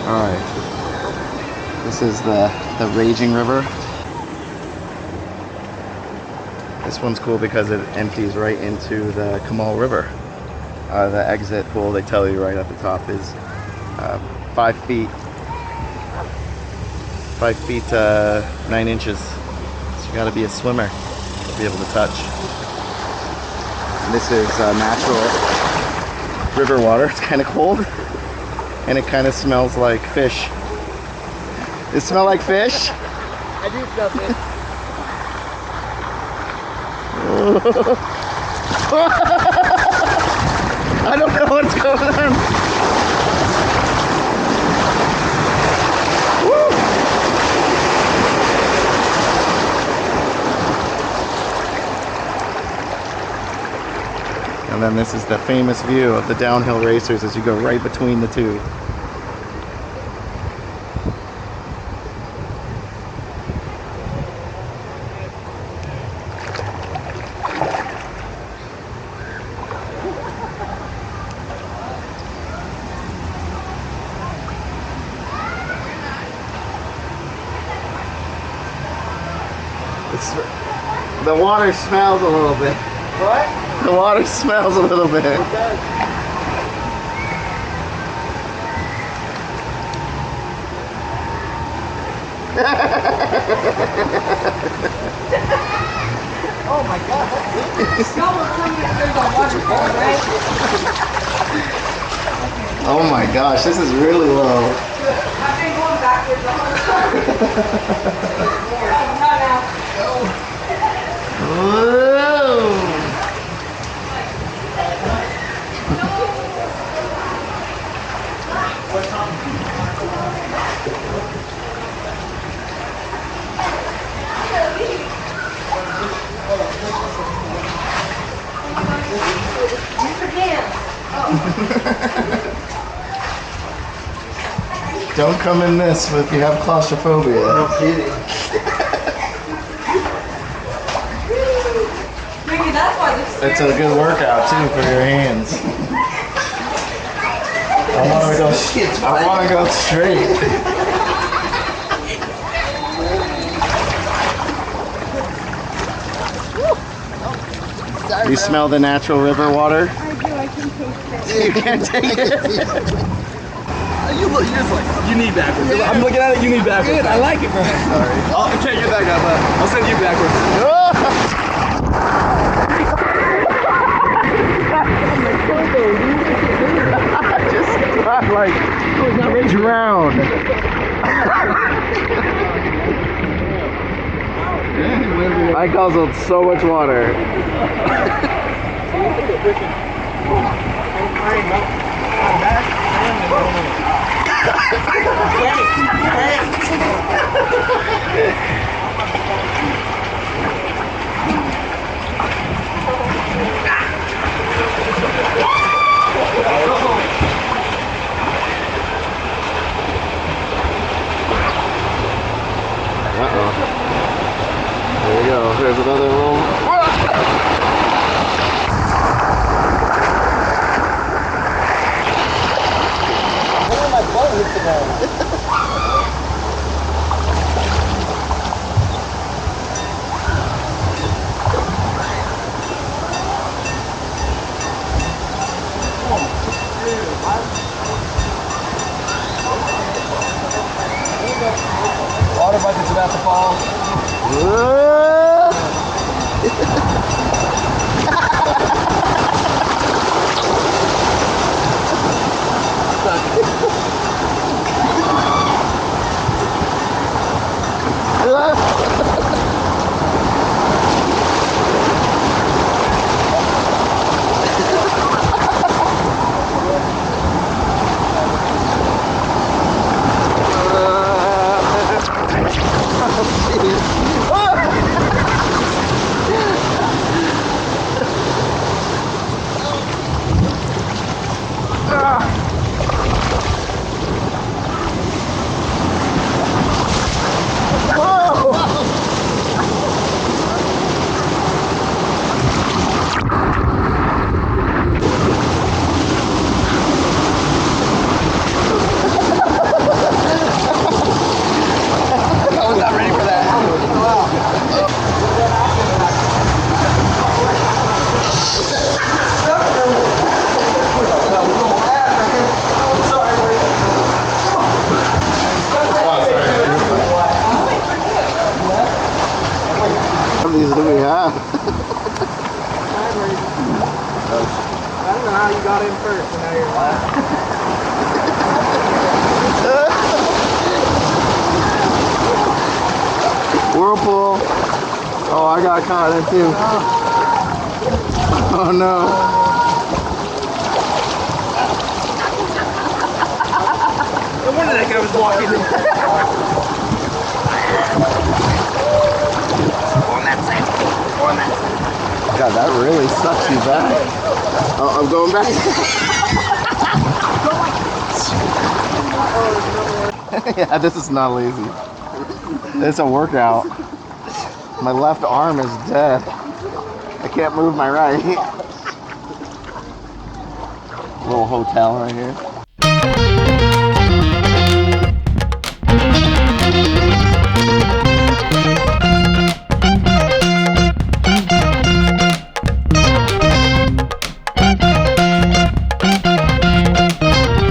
Alright. This is the Raging River. This one's cool because it empties right into the Comal River. The exit pool, they tell you right at the top, is 5 feet. 5 feet 9 inches. So you gotta be a swimmer to be able to touch. And this is natural river water. It's kind of cold and it kind of smells like fish. Does it smell like fish? I do smell fish. I don't know what's going on. Woo. And then this is the famous view of the downhill racers as you go right between the two. The water smells a little bit. What? The water smells a little bit. It does. Oh my God. Oh my gosh, this is really low. I've been going backwards the whole time. Whoa. Don't come in this if you have claustrophobia. No kidding. Maybe that's why this It's a good workout too for your hands. I want to go straight. You smell the natural river water? I do, I can taste it. You can't take it. You look, you're just like, you need backwards. Yeah. I'm looking at it, you need backwards. Good, I like it, bro. Sorry. Oh, I can't get back up, but I'll send you backwards. I just got like drowned. I guzzled so much water. Uh-oh. There we go. There's another little... My butt hit the ball. Water bucket's about to fall. I got caught in it too. Oh no. No wonder that guy was walking. God, that really sucks you back. Oh, I'm going back. Yeah, this is not lazy. It's a workout. My left arm is dead. I can't move my right. Little hotel right here.